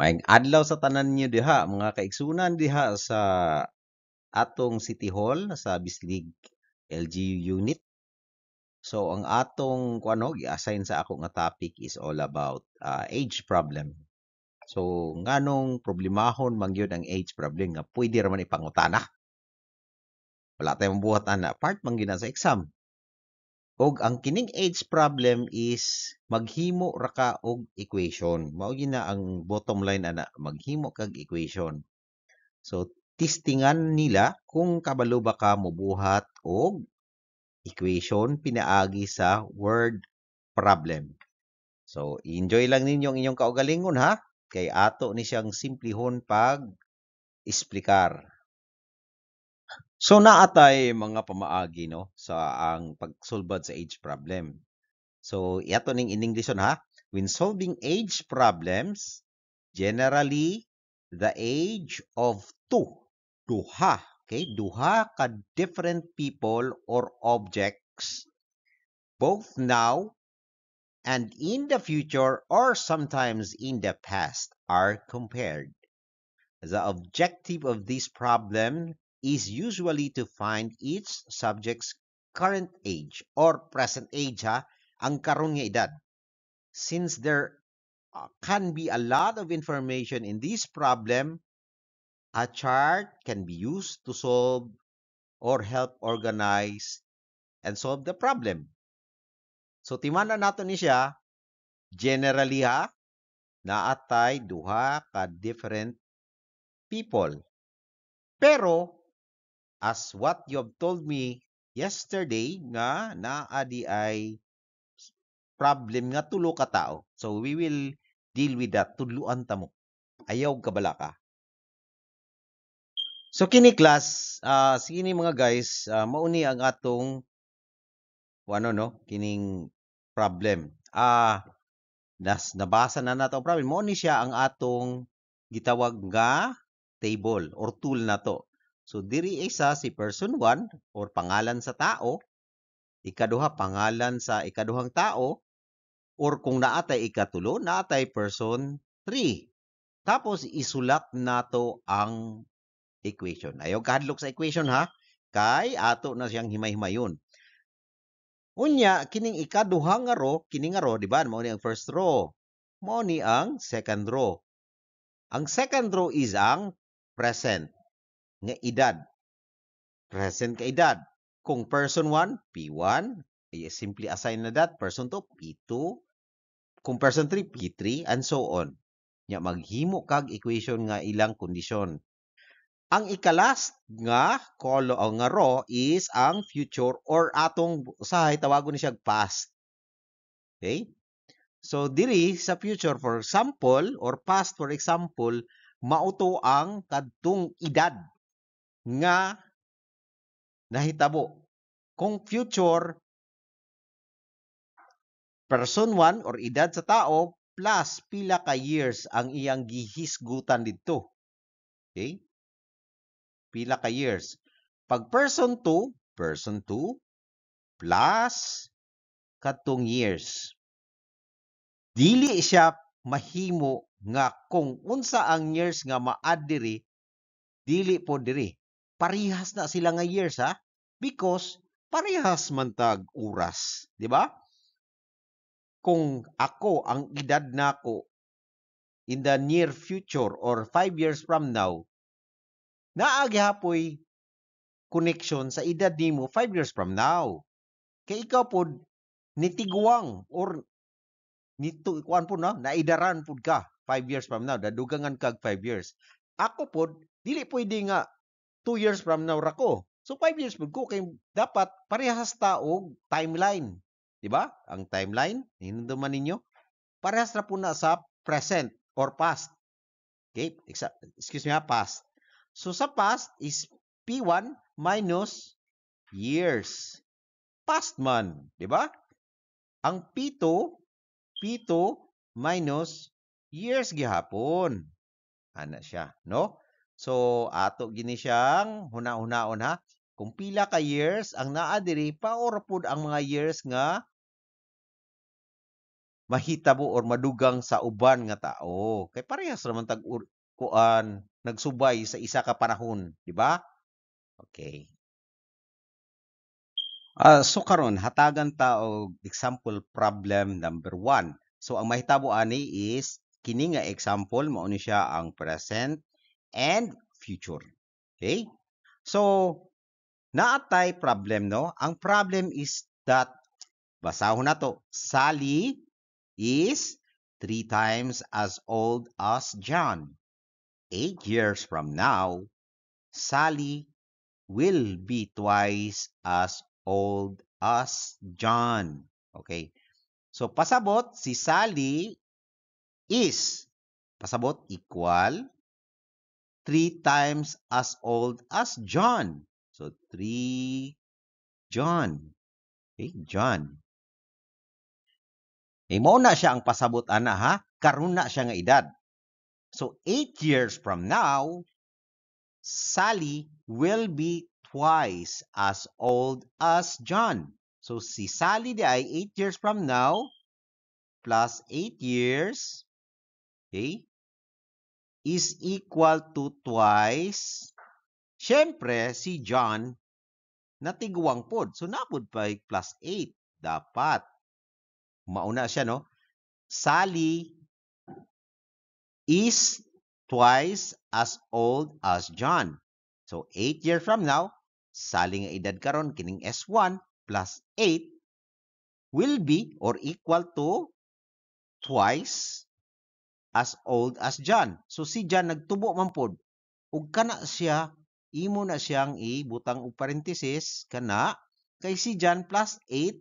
Maayong adlaw sa tanan niyo diha, mga kaigsunan diha sa atong City Hall sa Bislig LGU unit. So ang atong kuano gi-assign sa ako nga topic is all about age problem. So nganong problemahon man gyud ang age problem nga pwede ra man ipangutana. Wala tayong buhat ana, part man gyud na sa exam. Og ang kining age problem is maghimo ra ka og equation. Mao gyud na ang bottom line ana, maghimo kag equation. So, testingan nila kung kabalo ba ka mobuhat og equation pinaagi sa word problem. So, enjoy lang ninyo ang inyong kaugalingon ha. Kay ato ni siyang simplihon pag esplikar. So, naatay mga pamaagi no sa ang pagsulbad sa age problem. So, iato ning in English ha. When solving age problems, generally the age of duha, okay, duha ka different people or objects, both now and in the future or sometimes in the past, are compared. The objective of this problem is usually to find each subject's current age or present age ang karon nga edad. Since there can be a lot of information in this problem, a chart can be used to solve or help organize and solve the problem. So timana nato ni siya, generally naatay duha ka different people. Pero as what you have told me yesterday nga naa di ay problem nga tulo ka tao. So we will deal with that. Tudluan ta mo. Ayaw kabala ka. So kini class, sini mga guys, mauni ang atong kining problem. Nabasa na nato ang problem. Mo ni siya ang atong gitawag nga table or tool nato. So diri isa si person 1 or pangalan sa tao, ikaduha pangalan sa ikaduhang tao, or kung naatay ikatulo, naatay person 3. Tapos isulat nato ang equation. Ayaw kahadlok sa equation kay ato na siyang himay-himayon. Unya, kining ikaduha nga row, kining nga row, di ba? Mao ni ang first row. Mao ni ang second row. Ang second row is ang present nga edad. Present ka edad. Kung person 1, P1, simply assign na that. Person 2, P2. Kung person 3, P3, and so on. Nya maghimo kag equation nga ilang kondisyon. Ang ikalast nga nga row is ang future or atong usahay tawagon ni siya past. Okay? So diri sa future for example or past for example, mauto ang kadtong edad nga nahitabo. Kung future person 1 or edad sa tao plus pila ka years ang iyang gihisgutan didto. Okay? Pila ka years. Pag person 2 plus katong years. Dili siya mahimo nga kung unsa ang years nga maad diri, dili po diri. Parihas na sila nga years because parihas man tag oras, di ba? Kung ako ang edad nako in the near future or 5 years from now, naa gyapon connection sa edad nimo 5 years from now. Kay ikaw po nitiguang or nito kuan po naidaran pud ka 5 years from now, dadugangan kag 5 years. Ako po dili pwede nga 2 years from now ra ko. So 5 years pud ko kay dapat parehas ta og timeline, di ba? Ang timeline hinumduman ninyo parehas ra po na sa present or past. Okay? Excuse me past. So sa past is P1 minus years. Past man, di ba? Ang P2 minus years gihapon. Ana siya, no? So ato gini siyang huna-hunaon kung pila ka years ang naa diri paor pud ang mga years nga mahitabo or madugang sa uban nga tao. Kay parehas naman kuan nagsubay sa isa ka panahon, di ba? Okay. So karon hatagan ta og example problem number 1. So ang mahitabo ani is kini nga example mao ni siya ang present and future. Okay? So naatay problem no. Ang problem is that basahon nato, Sally is 3 times as old as John. 8 years from now, Sally will be twice as old as John. Okay. So, pasabot, si Sally is, pasabot, equal 3 times as old as John. So, 3 John. Okay, John. Mo na siya ang pasabot, ana ha? Karon na siya nga edad. So, 8 years from now, Sally will be twice as old as John. So, si Sally di ay 8 years from now plus 8 years, okay, is equal to twice. Siyempre, si John natiguang pod. So, napod pa plus 8. Dapat. Mauna siya, no? Sally is twice as old as John. So, 8 years from now, Sally nga edad karon kining S1 plus 8 will be or equal to twice as old as John. So, si John nagtubo man pod. Ug kana siya, imo na siyang ibutang og parenthesis kana kay si John plus 8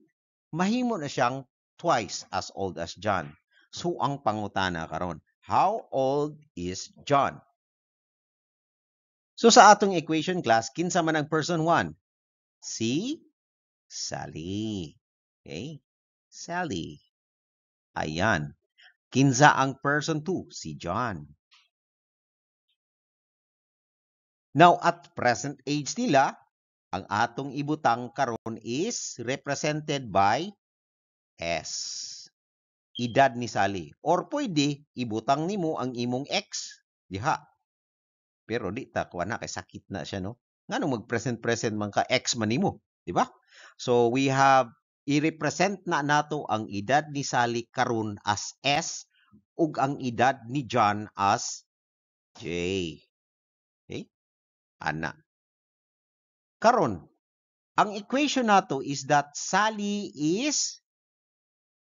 mahimo na siyang twice as old as John. So, ang pangutana karon, how old is John? So, sa atong equation class, kinsa man ang person 1? Si Sally. Okay? Sally. Ayan. Kinsa ang person 2? Si John. Now, at present age nila, ang atong ibutang karon is represented by S. Edad ni Sally. Or pwede, ibutang nimo ang imong X. Diha. Pero di ta kuha na kay sakit na siya, no? Ngano mag-present man ka X man nimo, di ba? So we have i-represent na nato ang edad ni Sally karon as S ug ang edad ni John as J. Okay? Ana. Karon, ang equation nato is that Sally is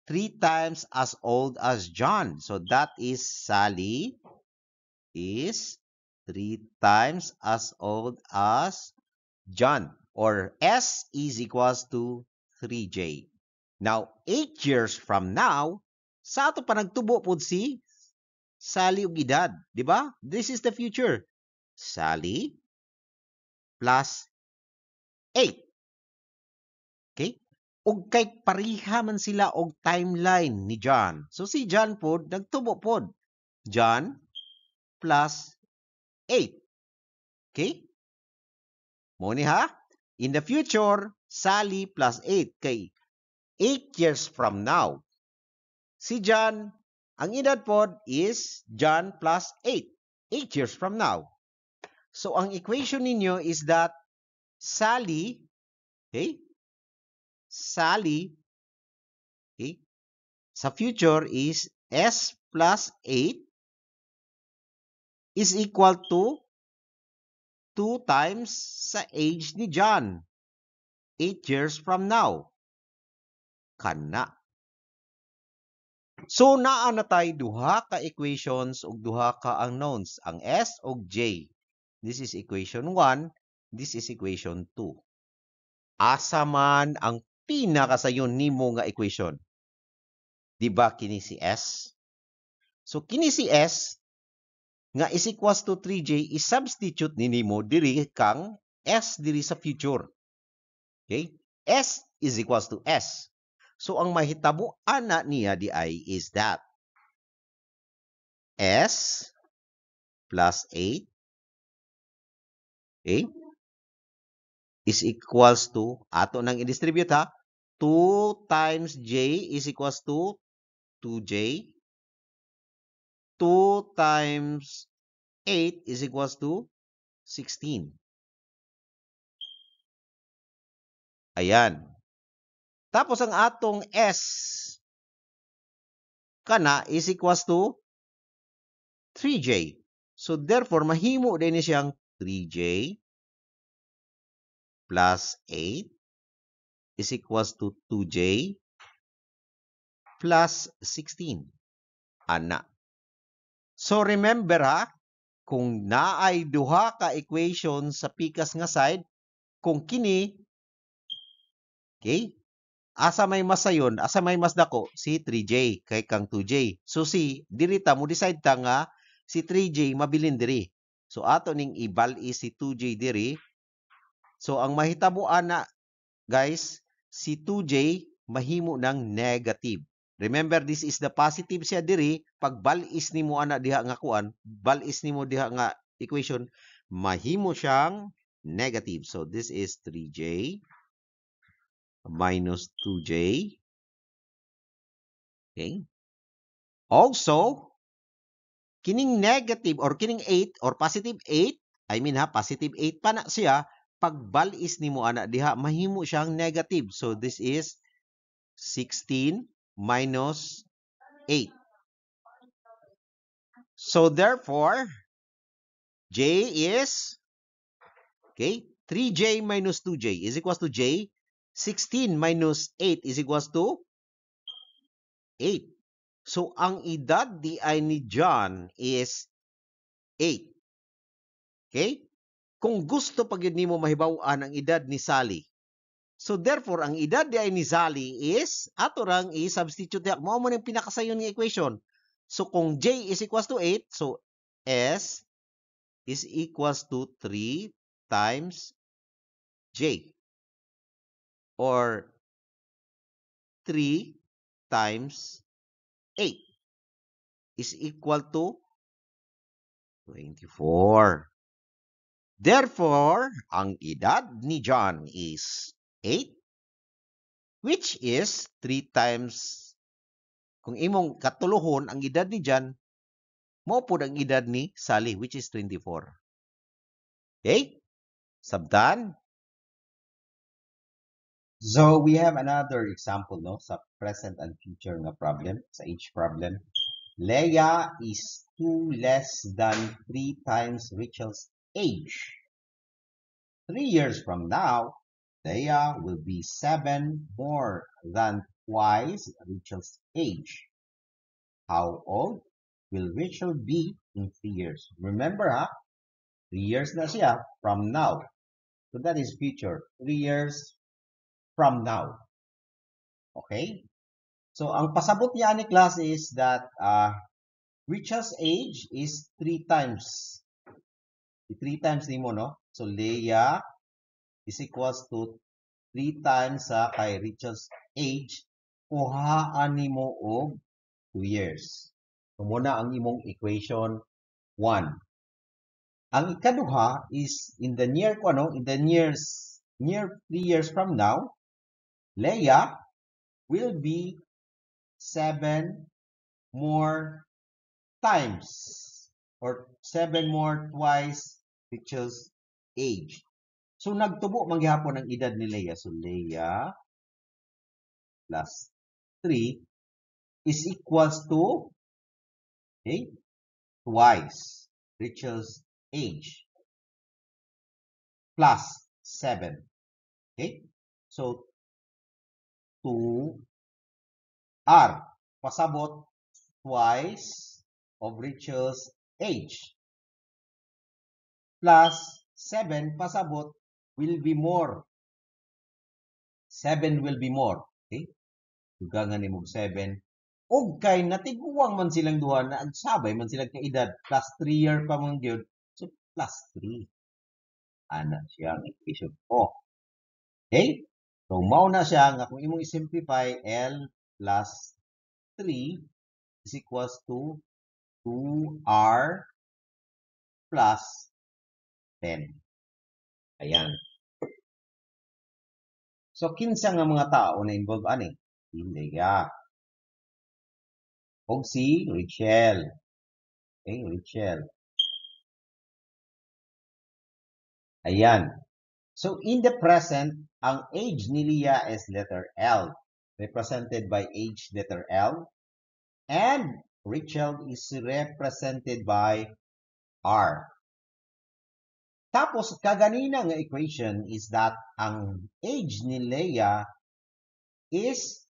3 times as old as John. So that is Sally is 3 times as old as John, or S is equals to 3J. Now, 8 years from now, sa ato pa nagtubo po si Sally ug edad, di ba? This is the future. Sally plus 8. Okay? Ug kay pariha man sila og timeline ni John. So si John po nagtubo po. John plus 8. Okay? Mo ni ha? In the future, Sally plus 8 kay 8 years from now. Si John, ang edad pod is John plus 8. 8 years from now. So ang equation ninyo is that Sally, okay? Sally, okay? Sa future is S plus 8 is equal to 2 times sa age ni John. 8 years from now. Kana. So, naa na tayo duha ka equations ug duha ka unknowns, ang S ug J. This is equation 1, this is equation 2. Asa man ang pinakasayon nimo nga equation? Di ba kini si S? So, kini si S nga is equals to 3J is substitute ni nimo diri kang S diri sa future. Okay? S is equals to S. So, ang mahitabo ana niya di ay is that S plus 8, okay, is equals to, ato nang i-distribute ha, 2 times J is equals to 2J. 2 times 8 is equals to 16. Ayan. Tapos ang atong S kana is equals to 3J. So therefore, mahimo din siyang 3J plus 8 is equals to 2J plus 16. Ana. So remember ha, kung naay duha ka equation sa pikas nga side, kung kini, okay, asa may mas sayon, asa may mas dako, si 3J kay kang 2J. So si, dirita mo decide ta nga, si 3J mabilin diri. So ato ning ibal-i si 2J diri. So ang mahitabuan na, guys, si 2J mahimo ng negative. Remember, this is the positive siya diri. Pag balis nimo ana diha nga kuan, balis nimo diha nga equation, mahimo siyang negative. So this is 3J minus 2J. Okay? Also, kining negative or kining 8 or positive 8, I mean ha, positive 8 pa na siya, pag balis nimo ana diha, mahimo siyang negative. So this is 16 minus 8. So therefore, J is, okay, 3J minus 2J is equals to J. 16 minus 8 is equals to 8. So ang edad di ay ni John is 8. Okay? Kung gusto pag yun nimo mahibaw-an ang edad ni Sally. So therefore, ang edad di ay ni Sally is, ato rang i-substitute diha. Mao mo ng pinakasayon ng equation. So kung J is equals to 8, so S is equals to 3 times J. Or 3 times 8 is equal to 24. Therefore, ang edad ni John is 8, which is 3 times, kung imong katuluhon, ang edad ni John, mao po ang edad ni Sally, which is 24. Okay? Sabtan? So, we have another example, no? Sa present and future nga problem, sa age problem. Leia is 2 less than 3 times Rachel's age. 3 years from now, Leia will be 7 more than twice Rachel's age. How old will Rachel be in 3 years? Remember, 3 years na siya from now. So that is future. 3 years from now. Okay? So ang pasabot niya ni class is that Rachel's age is 3 times. 3 times nimo, no? So Leia is equals to 3 times sa kay Rachel's age. Kuhaan nimo og 2 years. So muna ang imong equation 1. Ang ikaduha is in the near in the near 3 years from now, Leia will be 7 more times or 7 more twice Rachel's age. So nagtubo manggihapon ang edad ni Leia. So Leia plus 3 is equals to, okay, twice Rachel's age plus 7. Okay? So 2R pasabot twice of Rachel's age plus 7 pasabot will be more. 7 will be more. Okay? Dugangan ni mong 7. Og kay natiguang man silang duha na agsabay man silang kaedad plus 3 year pa man gyud. So plus 3. Ana siya ang equation 4. Okay? So mao na siya nga kung imong i-simplify, L plus 3 is equals to 2R plus 10. Ayan. So kinsa nga mga tao na involved ani? Leia. O si Richelle. Okay, Richelle. Ayan. So, in the present, ang age ni Leah is letter L, represented by age letter L. And Richelle is represented by R. Tapos, kaganina nga equation is that ang age ni Leah is,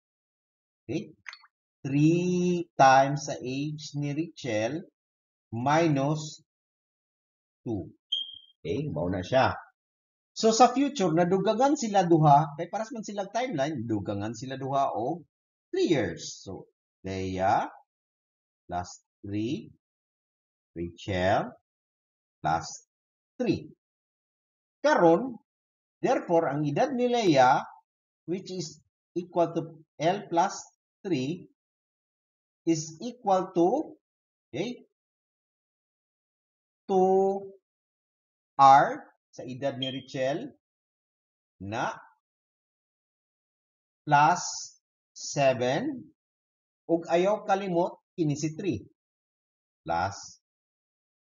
okay, 3 times sa age ni Richelle minus 2. Okay, mauna siya. So, sa future, nadugangan sila duha, kay paras man silang timeline, dugangan sila duha o 3 years. So, Leah plus 3, Richelle plus 3. Karon, therefore, ang edad ni Leah, which is equal to L plus 3, is equal to, okay, 2R sa edad ni Richelle na plus 7 ug ayaw kalimot kini si 3 plus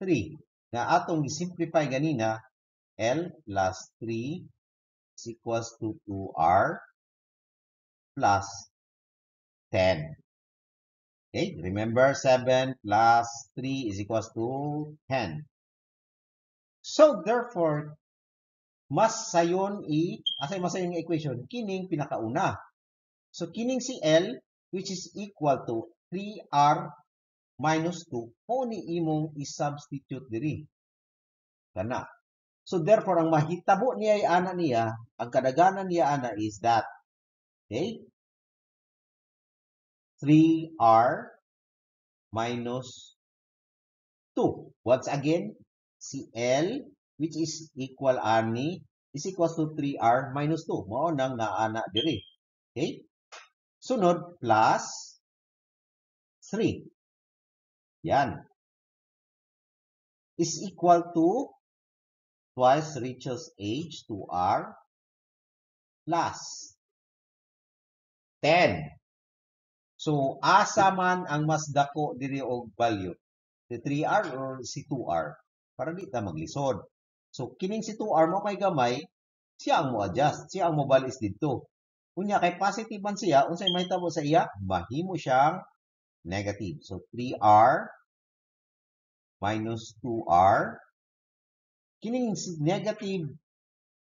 3 na atong gi-simplify ganina. L plus 3 is equals to 2R plus 10. Okay, remember 7 plus 3 is equals to 10. So, therefore, mas sayon asay mas sayon nga equation, kining pinakauna. So, kining si L, which is equal to 3R minus 2, mo ni imong i-substitute diri. Kana. So, therefore, ang mahitabo niya ay ana niya, ang kadaganan niya ana is that, okay, 3R minus 2. Once again, si L, which is equal ani, is equals to 3R minus 2. Mao nang naana diri. Okay? Sunod, plus 3. Yan. Is equal to twice Rachel's age, 2R, plus 10. So, asa man ang mas dako diri og value? Si 3R or si 2R? Para di ta maglisod. So, kining si 2R mo kay gamay, siya ang mo adjust, siya ang mo balis dito. Kunya kay positive man siya, unsay mahitabo sa iya, mahimo siyang negative. So 3R minus 2R, kining negative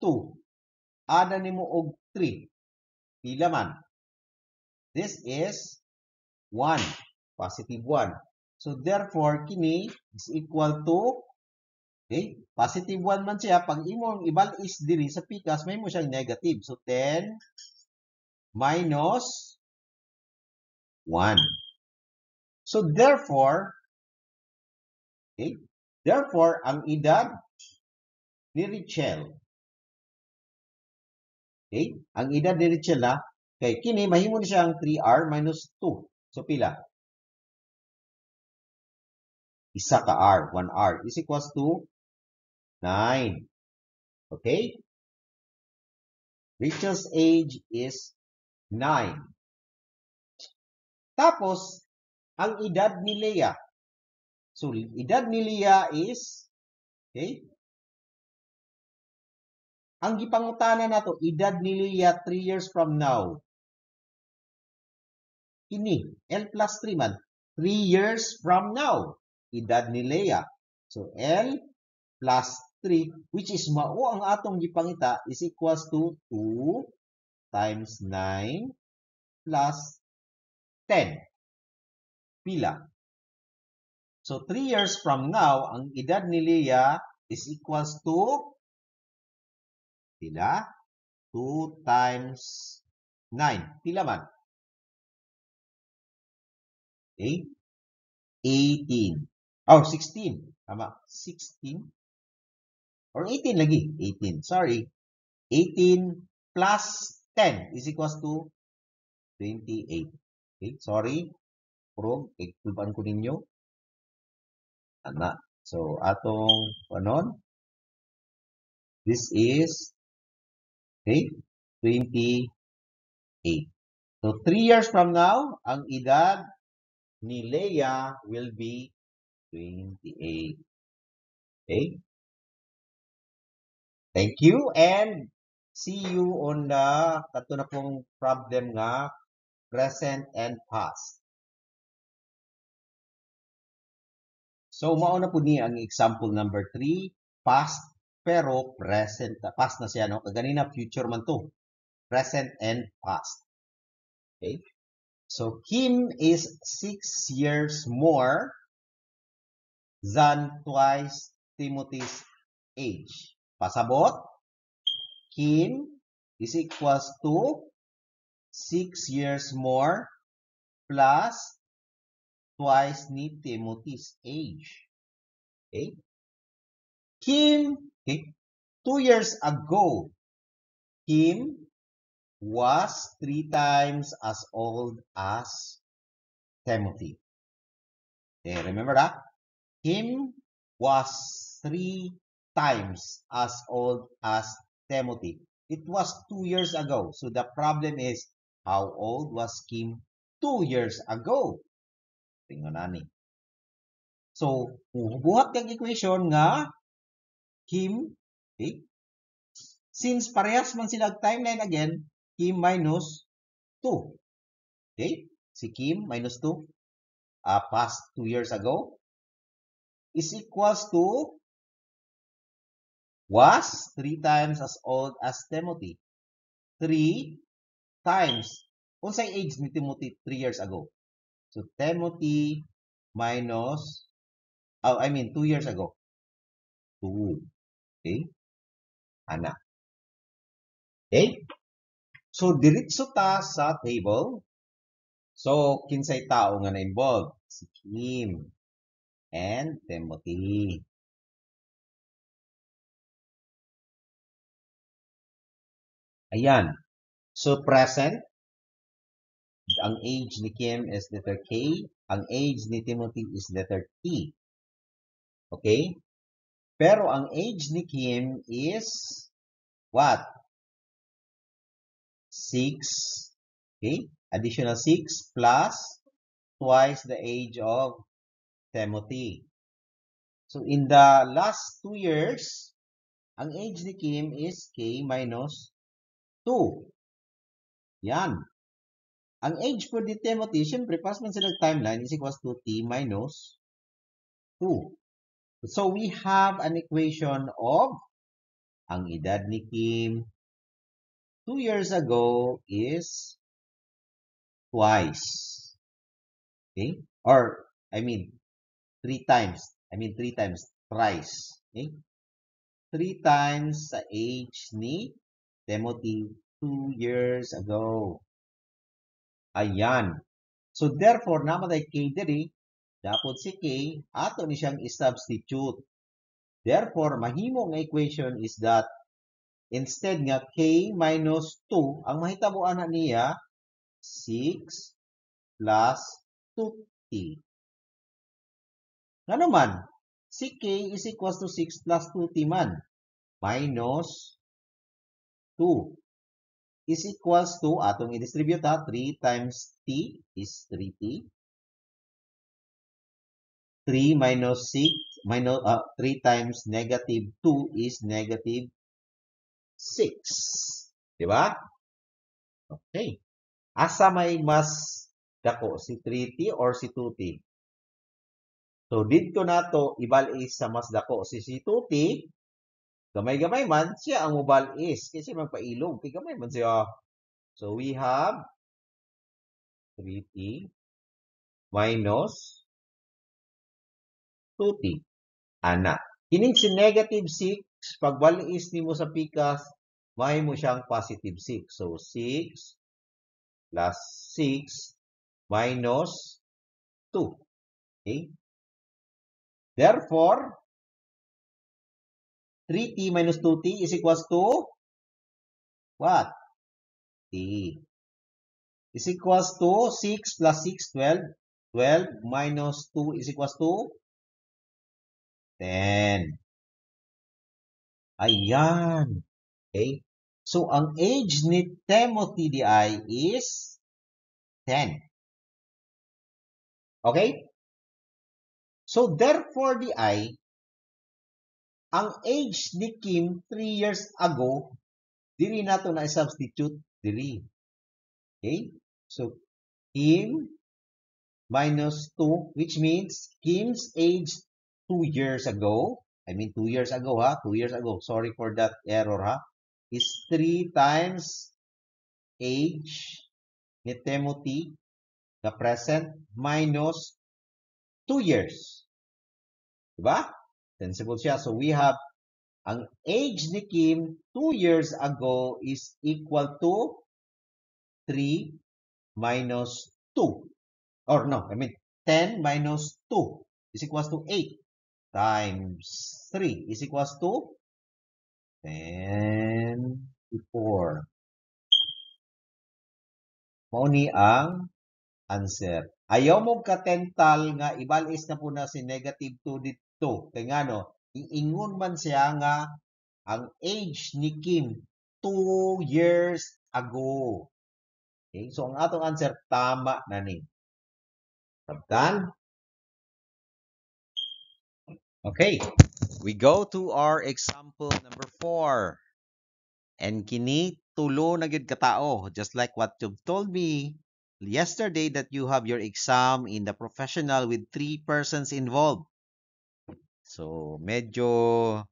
2, ada nimo og 3. Pila man? This is 1, positive 1. So therefore, kini is equal to, okay, positive 1 man siya, pag imong ibalis diri sa pikas, may mo siyang negative. So 10 minus 1. So therefore, okay, therefore, ang edad ni Richelle, okay, ang edad ni Richelle na, kay kini, mahimo na siyang 3R minus 2. So pila? Isa ka R, 1R, is equals to 9. Okay? Rachel's age is 9. Tapos, ang edad ni Leah. So, edad ni Leah is, okay, ang gipangutana nato, edad ni Leah 3 years from now. Ini, L plus 3 man. 3 years from now, edad ni Leah. So, L plus 3, which is mao ang atong gipangita, is equals to 2 times 9 plus 10. Pila? So, 3 years from now, ang edad ni Leah is equals to, pila? 2 times 9. Pila man? Okay? 18. Oh, 16. Tama. 16. Or 18 lagi. 18. Sorry. 18 plus 10 is equals to 28. Okay? Sorry. Puro, iktuban ko ninyo. Ana. So, atong, anon? This is, okay, 28. So, 3 years from now, ang edad ni Leah will be 28. Okay? Thank you and see you on the kato na pong problem nga present and past. So mao na po ni ang example number 3, past pero present. Past na siya, no? Kaganina future man to. Present and past. Okay? So Kim is 6 years more than twice Timothy's age. Pasabot, Kim is equals to 6 years more plus twice ni Timothy's age. Okay? Kim, okay, 2 years ago, Kim was 3 times as old as Timothy. Okay, remember that? Kim was 3 times as old as Timothy. It was 2 years ago. So the problem is, how old was Kim 2 years ago? Tingnan natin. So, buhat kang equation nga, Kim, okay? Since parehas man sila timeline again, Kim minus 2. Okay? Si Kim minus 2, past 2 years ago, is equals to, was 3 times as old as Timothy. 3 times, unsay age ni Timothy 3 years ago? So, Timothy minus, 2 years ago. 2. Okay? Ana. Okay? So, diretso ta sa table. So, kinsay tao nga na-involved? Si Kim and Timothy. Ayan. So, present. Ang age ni Kim is letter K. Ang age ni Timothy is letter T. Okay? Pero ang age ni Kim is what? 6. Okay? Additional 6 plus twice the age of Timothy. So, in the last 2 years, ang age ni Kim is K minus 2. Yan. Ang age po ni Timothy, syempre, pas man silang timeline, is equals to T minus 2. So, we have an equation of ang edad ni Kim 2 years ago is twice. Okay? Or, 3 times. 3 times. Thrice. Okay? 3 times sa age ni Timothy 2 years ago. Ayan. So, therefore, namatay K diri, dapat si K, ato ni siyang i-substitute. Therefore, mahimo nga equation is that instead nga K minus 2, ang mahitabuan na niya, 6 plus 2T. Nga naman, si K is equals to 6 plus 2T man. Minus 2 is equals to, atong i-distribute 3 times T is 3T. 3 minus 6, 3 times negative 2 is negative 6. Diba? Okay. Asa may mas dako, si 3T or si 2T? So, dito na to, ibal-is sa mas dako. Si 2T, gamay-gamay man, siya ang mobal-is. Kasi magpailog, gamay man siya. So, we have 3T minus 2T. Ana. Kining si negative 6, pag bal-is nimo sa pikas, may mo siyang positive 6. So, 6 plus 6 minus 2. Okay? Therefore, 3T minus 2T is equals to what? T. Is equals to 6 plus 6, 12. 12 minus 2 is equals to 10. Ayan. Okay? So, ang age ni Timothy di is 10. Okay? So, therefore, di ay, ang age ni Kim 3 years ago, diri nato na substitute diri. Okay? So, Kim minus 2, which means Kim's age 2 years ago, I mean 2 years ago ha, 2 years ago, sorry for that error ha, is 3 times age ni Timothy, the present, minus 2 years. Diba? Sensible siya. So we have, ang age ni Kim 2 years ago is equal to 3 minus 2. Or no, I mean 10 minus 2 is equals to 8 times 3 is equals to 10 to 4. Mao ni ang answer. Ayaw mo katental nga ibalis na po na si negative 2 dito. Kaya nga no, iingon man siya nga ang age ni Kim 2 years ago. Okay? So ang atong answer tama na ni. Sabtan? Okay. We go to our example number 4. And kini tulo na gyud katao, just like what you've told me yesterday that you have your exam in the professional with 3 persons involved. So medyo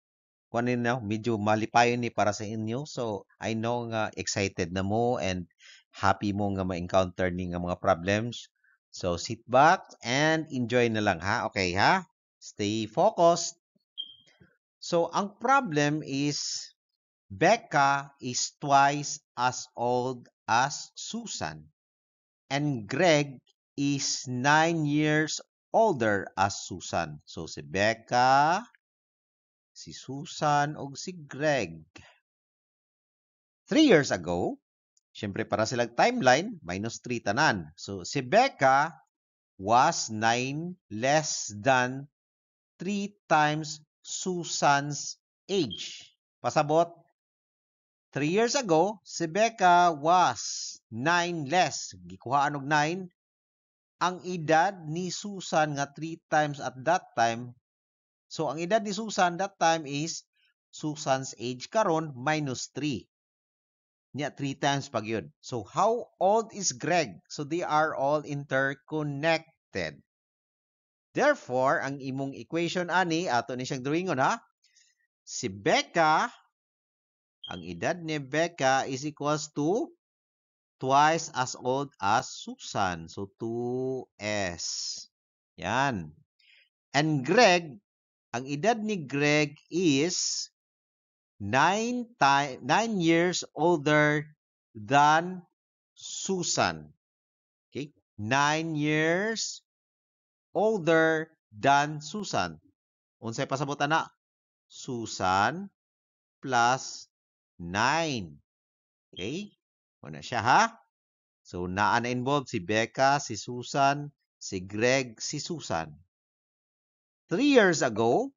medyo malipayon ni para sa inyo. So I know nga excited na mo and happy mo nga ma-encounter ni nga mga problems. So sit back and enjoy na lang ha. Okay ha? Stay focused. So ang problem is Becca is twice as old as Susan, and Greg is 9 years older as Susan. So, si Becca, si Susan, o si Greg. 3 years ago, syempre para silang timeline, minus 3 tanan. So, si Becca was 9 less than 3 times Susan's age. Pasabot, 3 years ago, si Becca was 9 less. Gikuhaan og 9. Ang edad ni Susan nga 3 times at that time. So, ang edad ni Susan that time is Susan's age karon minus 3. Nya 3 times pag yun. So, how old is Greg? So, they are all interconnected. Therefore, ang imong equation ani, ato ni siyang drawingon ha. Si Becca, ang edad ni Becca is equals to twice as old as Susan. So, 2s. Yan. And Greg, ang edad ni Greg is 9 years older than Susan. Okay? 9 years older than Susan. Unsay pasabot na? Susan plus 9. Okay? Una siya ha? So, naa na involved si Becca, si Susan, si Greg, si Susan. 3 years ago,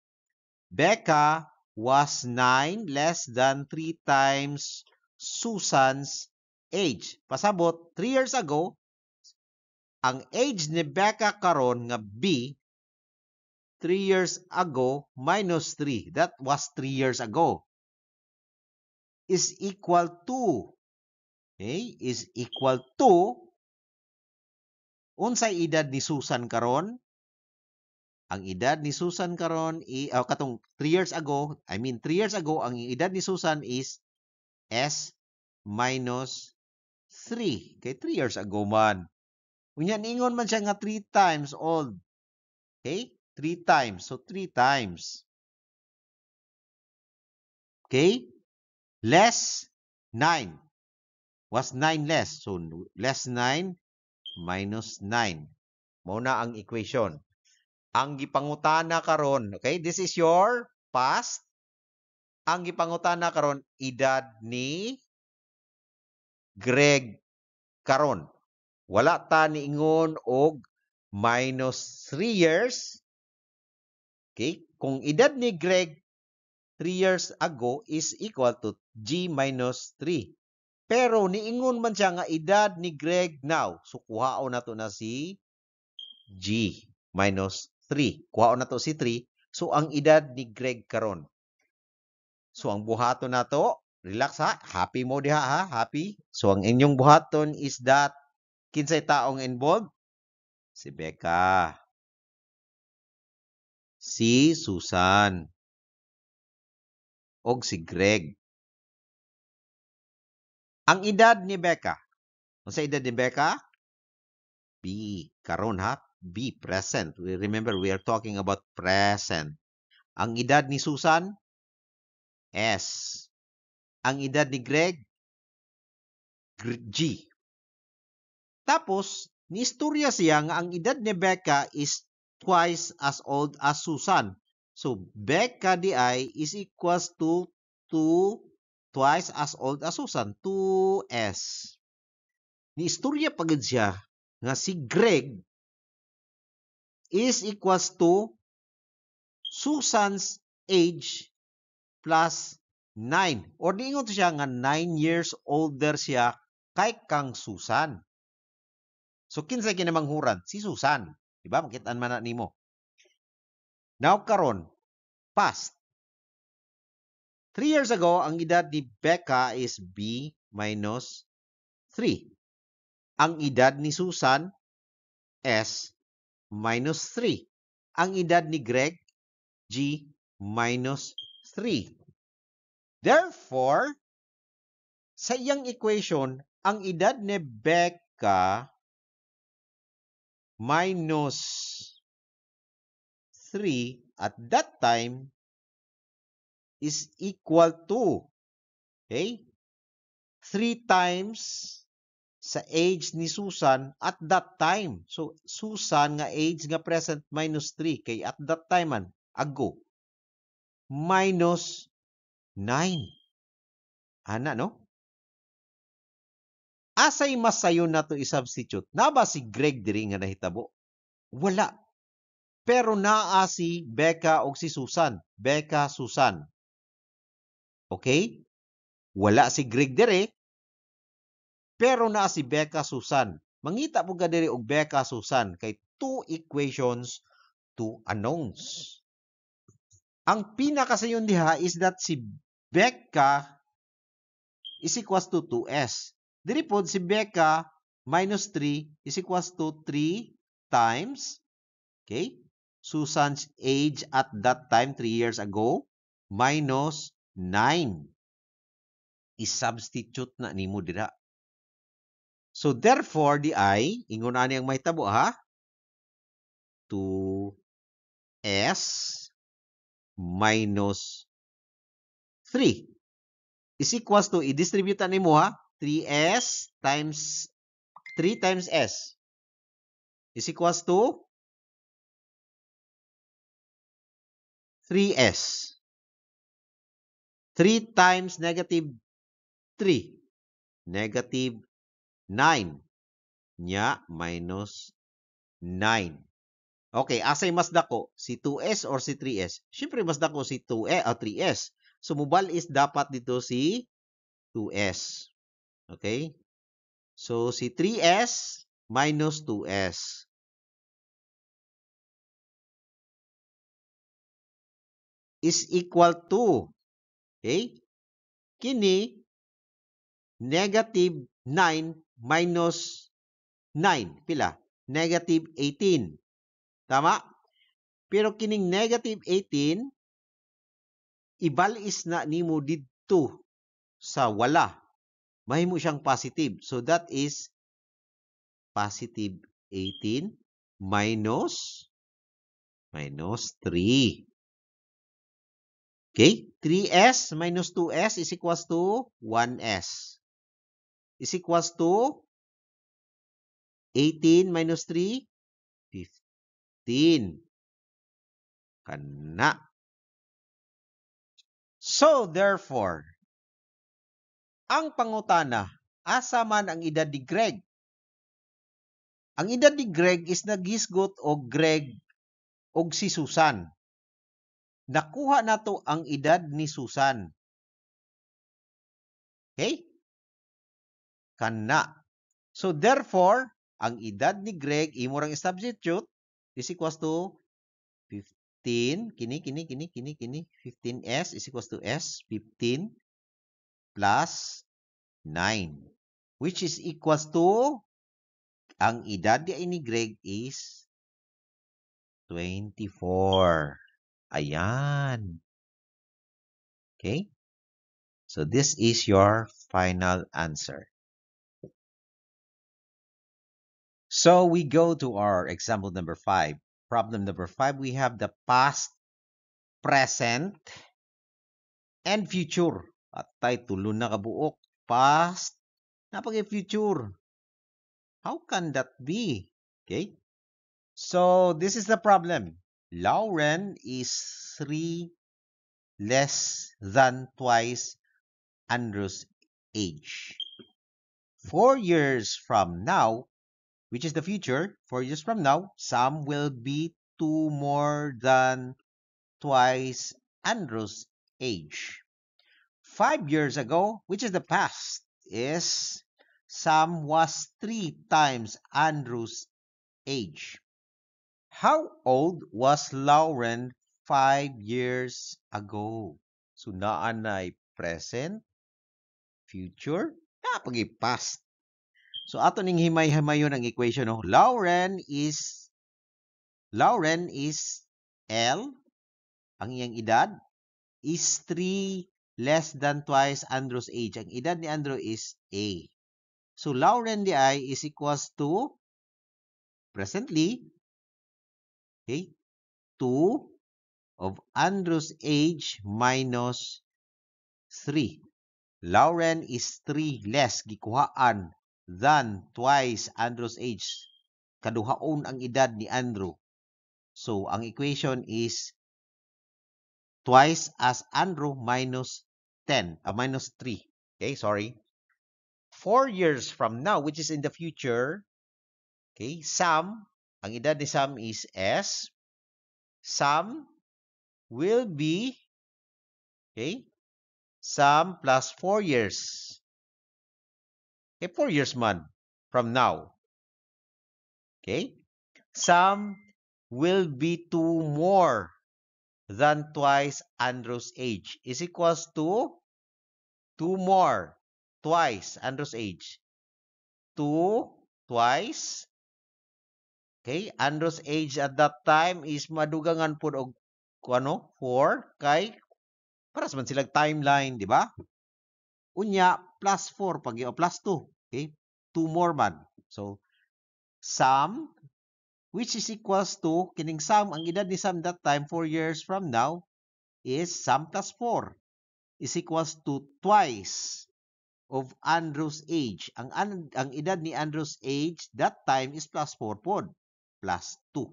Becca was 9 less than 3 times Susan's age. Pasabot, 3 years ago, ang age ni Becca karon nga B, 3 years ago minus 3. That was 3 years ago. Is equal to, okay, is equal to, unsay edad ni Susan karon? Ang edad ni Susan karon katong 3 years ago, 3 years ago, ang edad ni Susan is S minus 3. Kay 3 years ago man. Unya ningon man siya nga 3 times old. Okay? 3 times. So 3 times. Okay? Less 9. Was 9 less. So less 9 minus 9. Mao na ang equation. Ang gipangutana karon, okay? This is your past. Ang gipangutana karon edad ni Greg karon. Wala ta niingon og minus 3 years. Okay? Kung edad ni Greg 3 years ago is equal to G minus 3. Pero niingon man siya nga edad ni Greg now. So kuhaon nato na si G minus 3. Kuha na to si 3. So, ang edad ni Greg karon. So, ang buhaton na to, relax ha, happy mo diha ha, happy. So, ang inyong buhaton is that, kinsay taong involved? Si Becca. Si Susan. O si Greg. Ang edad ni Becca. Ano sa edad ni Becca? B. Karon ha? B. Present. Remember, we are talking about present. Ang edad ni Susan? S. Ang edad ni Greg? G. Tapos, niistorya siya nga ang edad ni Becca is twice as old as Susan. So, Becca di ay is equals to 2 twice as old as Susan. 2S. Niistorya pagod siya nga si Greg is equals to Susan's age plus 9. Or diingon siya nga 9 years older siya kay kang Susan. So, kinsay kinamanghuran? Si Susan. Diba? Makitaan man na nimo. Now, karon, past. 3 years ago, ang edad ni Becca is B minus 3. Ang edad ni Susan, S minus 3. Ang edad ni Greg, G minus 3. Therefore, sa iyang equation, ang edad ni Becca minus 3 at that time is equal to, okay, 3 times sa age ni Susan at that time. So, Susan nga age nga present minus 3. Kay at that time man, ago. Minus 9. Ana, no? Asay masayon na to i-substitute. Na ba si Greg diri nga nahitabo? Wala. Pero naa si Becca o si Susan. Becca, Susan. Okay? Wala si Greg diri. Pero naa si Becca, Susan. Mangita po ka diri og Becca, Susan. Kay 2 equations, 2 unknowns. Ang pinakasayon diha is that si Becca is equals to 2S. Diri po si Becca minus 3 is equals to 3 times, okay, Susan's age at that time, 3 years ago, minus 9. I-substitute na nimo dira. So, therefore, di ay, ingon na niyang may tabo ha, 2S minus 3 is equals to, i-distribute na nimo ha, 3S times 3 times S is equals to 3S. 3 times negative 3. Negative 9. Nya minus 9. Okay, asay mas dako? Si 2S or si 3S? Siyempre mas dako si 2S o 3S. So, mobile is dapat dito si 2S. Okay? So, si 3S minus 2S. Is equal to, okay? Kini, negative 9 minus 9. Pila? Negative 18. Tama? Pero kining negative 18, ibalis na nimo didto sa wala. Mahimo siyang positive. So that is positive 18 minus 3. Okay? 3S minus 2S is equals to 1S. Is equals to 18 minus 3, 15. Kana. So, therefore, ang pangutana, asa man ang edad ni Greg? Ang edad ni Greg is naghisgot og Greg og si Susan. Nakuha na to ang edad ni Susan. Okay? Kana. So, therefore, ang edad ni Greg, imo rang substitute, is equals to 15, kini, 15s is equals to s, 15 plus 9, which is equals to, ang edad ni Greg is 24. Ayan. Okay? So this is your final answer. So we go to our example number 5. Problem number 5, we have the past, present, and future. At tayo tulo na kabuok. Past, napag future. How can that be? Okay? So this is the problem. Lauren is 3 less than twice Andrew's age. 4 years from now, which is the future, 4 years from now, Sam will be 2 more than twice Andrew's age. 5 years ago, which is the past, is Sam was 3 times Andrew's age. How old was Lauren 5 years ago? So, naan ay present, future, napagi past. So, ato ning himay-himayon ang equation, no? Lauren is L, ang iyang edad, is 3 less than twice Andrew's age. Ang edad ni Andrew is A. So, Lauren di ay is equals to, presently, okay, 2 of Andrew's age minus 3. Lauren is 3 less gikuhaan than twice Andrew's age. Kaduhaon ang edad ni Andrew. So, ang equation is twice as Andrew minus 10, minus 3. Okay, sorry. 4 years from now, which is in the future, okay, Sam, ang edad ni Sam is S. Sam will be, okay, Sam plus 4 years. Okay, 4 years man from now. Okay, Sam will be 2 more than twice Andrew's age is equals to 2 more twice Andrew's age. 2 twice. Okay, Andrew's age at that time is madugangan po og ano, 4 kay para man silang timeline, di ba? Unya plus 4 pag plus 2. Okay, 2 more man. So Sam, which is equals to kining Sam, ang edad ni Sam that time 4 years from now is Sam plus 4 is equals to twice of Andrew's age. Ang edad ni Andrew's age that time is plus 4 pod. Plus 2.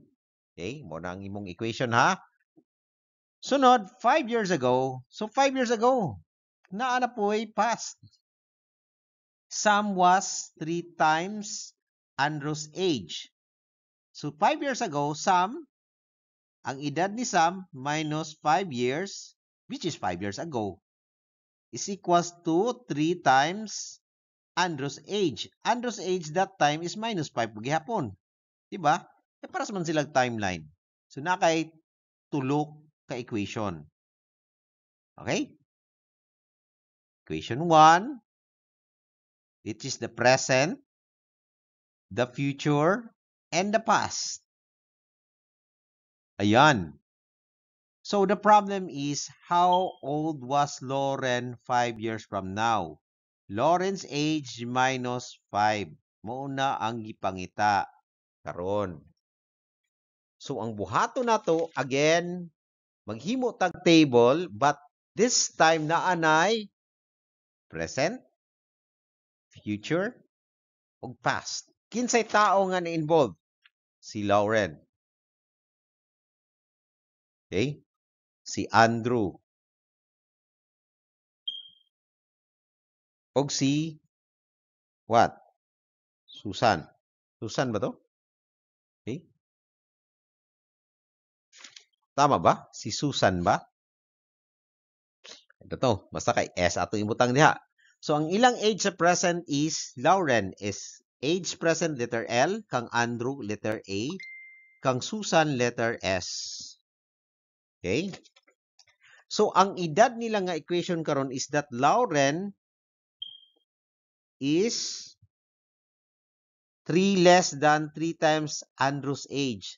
Okay? Mo na ang imong equation ha. Sunod, 5 years ago. So 5 years ago, naana po ay past. Sam was 3 times Andrew's age. So 5 years ago, Sam, ang edad ni Sam minus 5 years, which is 5 years ago, is equals to 3 times Andrew's age. Andrew's age that time is minus 5 paghihapon. Diba? E para sa man silang timeline. So, nakay tulok ka equation. Okay? Equation 1, it is the present, the future, and the past. Ayan. So, the problem is, how old was Lauren 5 years from now? Lauren's age minus 5. Mauna ang gipangita karon. So, ang buhato na to, again, maghimo tag table, but this time na anay present, future, ug past. Kinsay tao nga na-involved? Si Lauren. Okay? Si Andrew. Og si what? Susan. Susan ba to? Okay? Tama ba? Si Susan ba? Ito to. Basta kay S ato imutang diha. So, ang ilang age sa present is Lauren is age present letter L, kang Andrew letter A. kang Susan letter S. Okay? So, ang edad nila nga equation karon is that Lauren is 3 less than 3 times Andrew's age.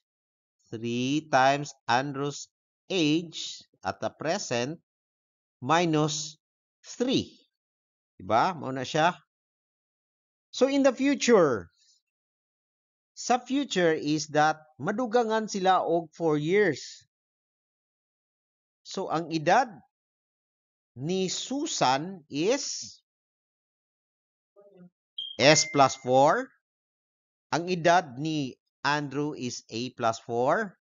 3 times Andrew's age at the present minus 3. Diba? Mauna siya. So, in the future, sa future is that madugangan sila og 4 years. So, ang edad ni Susan is S plus 4. Ang edad ni Andrew is A plus 4.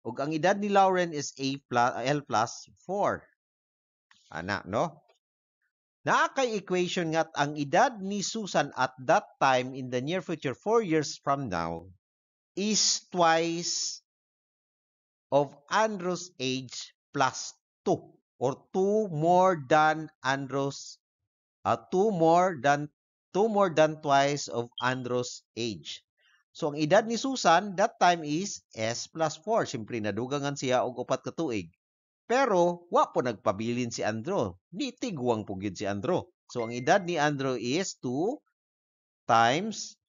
Ug ang edad ni Lauren is L plus 4. Ana, no? Naa kay equation nga ang edad ni Susan at that time in the near future, 4 years from now, is twice of Andrew's age plus 2 or 2 more than Andrew's 2 more than twice of Andrew's age. So ang edad ni Susan that time is S plus 4. Siyempre nadugangan siya og 4 ka tuig. Pero wa po nagpabilin si Andrew. Di tiguang po gyud si Andrew. So ang edad ni Andrew is 2 times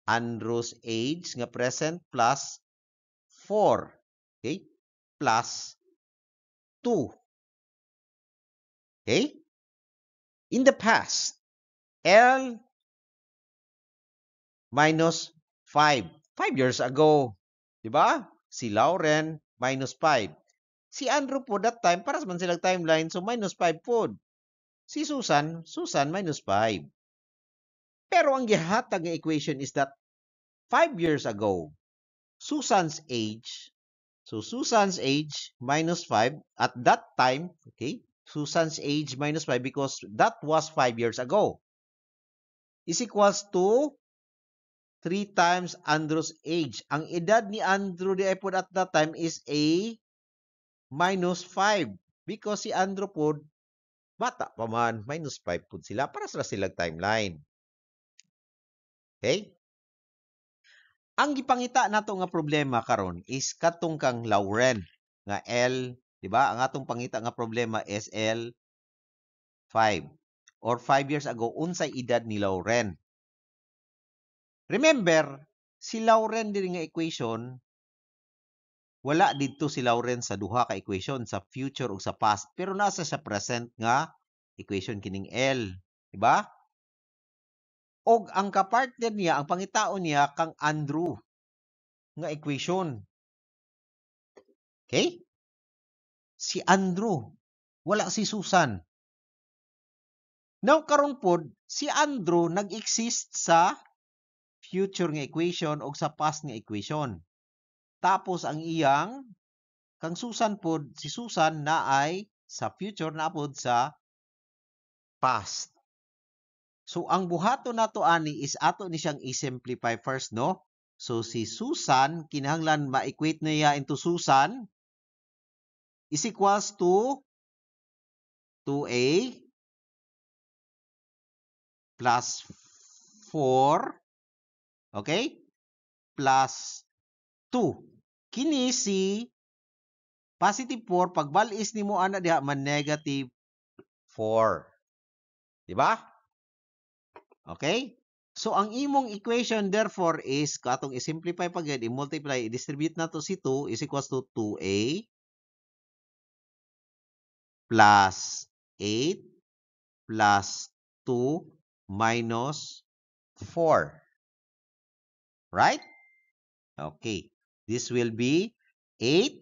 Andrew's age nga present plus 4. Okay? Plus 2. Okay? In the past, L minus 5. 5 years ago. Diba? Si Lauren minus 5. Si Andrew po that time, para man silang timeline, so minus 5 po. Si Susan minus 5. Pero ang gihatag nga equation is that 5 years ago, Susan's age, so Susan's age minus 5 at that time, okay, Susan's age minus 5 because that was 5 years ago, is equals to 3 times Andrew's age. Ang edad ni Andrew di po at that time is A minus 5 because si Andrew po bata pa man, minus 5 po sila para sa silang timeline. Okay? Ang gipangita nato nga problema karon is katong kang Lauren nga L, di ba? Ang atong pangita nga problema is L 5 or 5 years ago unsay edad ni Lauren. Remember, si Lauren diri nga equation wala didto si Lauren sa duha ka equation sa future ug sa past pero nasa sa present nga equation kining L, di ba? Og ang kapartner niya, ang pangitaon niya kang Andrew nga equation. Okay? Si Andrew, wala si Susan. Now karon pod si Andrew nag-exist sa future nga equation o sa past nga equation. Tapos ang iyang kang Susan pod, si Susan na ay sa future na pod sa past. So ang buhato nato ani is ato ni siyang i-simplify first, no? So si Susan kinahanglan ma-equate niya into Susan is equals to 2A plus 4, okay? Plus 2. Kini si positive 4, pag balis ni mo ana diha man negative 4. Diba? Okay? So, ang imong equation therefore is, katong i-simplify pag yan, i-multiply, i-distribute na to si 2 is equals to 2A plus 8 plus 2 minus 4. Right? Okay. This will be 8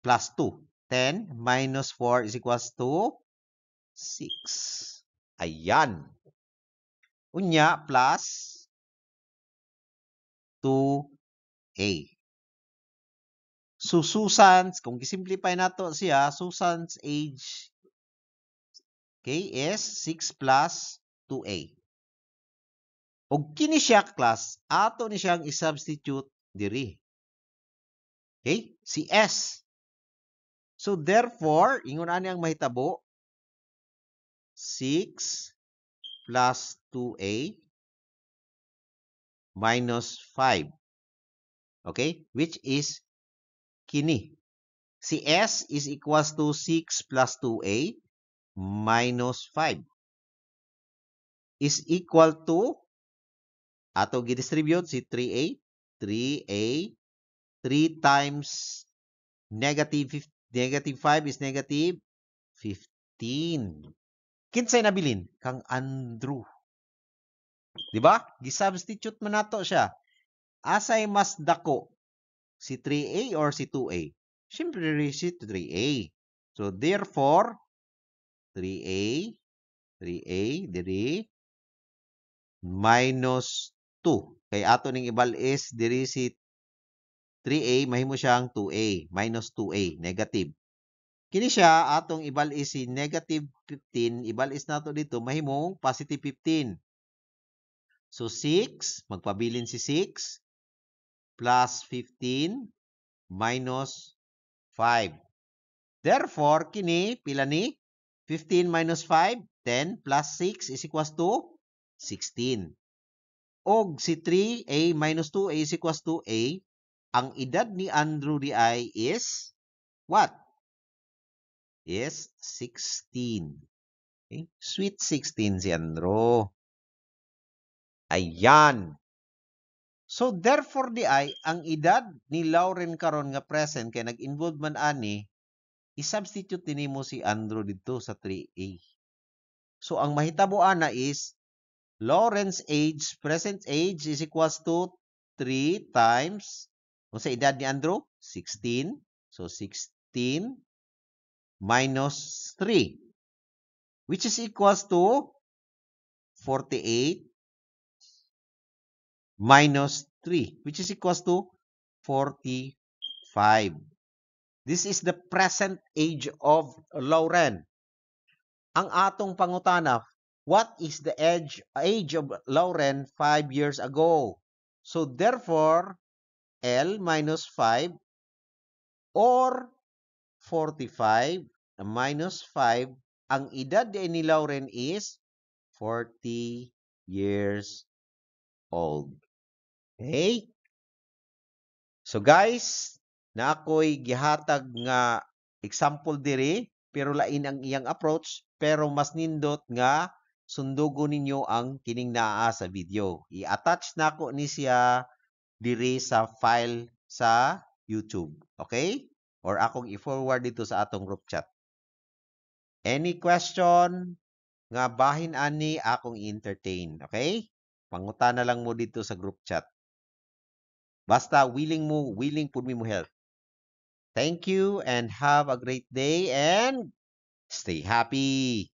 plus 2. 10 minus 4 is equals to 6. Ayan. Unya plus 2A. So, Susan's, kung gisimplify nato siya, Susan's age, okay, is 6 plus 2A. Og kini siya class, ato ni siyang i-substitute diri. Okay? Si S. So, therefore, ingon ani ang mahitabo, 6 plus 2A minus 5. Okay? Which is kini. Si S is equals to 6 plus 2A minus 5 is equal to, ato gidistribute si 3A. 3A, 3 times negative 5 is negative 15. Kinsay nabilin? Kang Andrew. Diba? Gisubstitute man nato siya. Asay mas dako? Si 3A or si 2A? Siyempre si 3A. So therefore, 3A, 3A, diri, minus 2. Kay ato ning ibal is, diri si 3A, mahimo siyang 2A, minus 2A, negative. Kini siya, atong ibal is si negative 15, ibal is nato dito, mahimong positive 15. So 6, magpabilin si 6, plus 15, minus 5. Therefore, kini, pila ni? 15 minus 5, 10 plus 6 is equals to 16. Og si 3A minus 2A is equals to A, ang edad ni Andrew di ay is what? Is 16. Okay? Sweet 16 si Andrew. Ayan. So therefore di ay, ang edad ni Lauren karon nga present kay nag-involve man ani, i-substitute din mo si Andrew dito sa 3A. So ang mahitabo ana is Lauren's age, present age is equals to 3 times, kung sa edad ni Andrew, 16. So 16 minus 3, which is equals to 48 minus 3, which is equals to 45. This is the present age of Lauren. Ang atong pangutana, what is the age of Lauren 5 years ago? So therefore, L minus 5 or 45 minus 5, ang edad ni Lauren is 40 years old. Okay? So guys, na ako'y gihatag nga example diri, pero lain ang iyang approach, pero mas nindot nga sundugo ninyo ang kining naa sa video. I-attach na ko ni siya diri sa file sa YouTube. Okay? Or akong i-forward dito sa atong group chat. Any question nga bahin ani akong i-entertain. Okay? Pangutana lang mo dito sa group chat. Basta willing pud mi mo help. Thank you and have a great day and stay happy.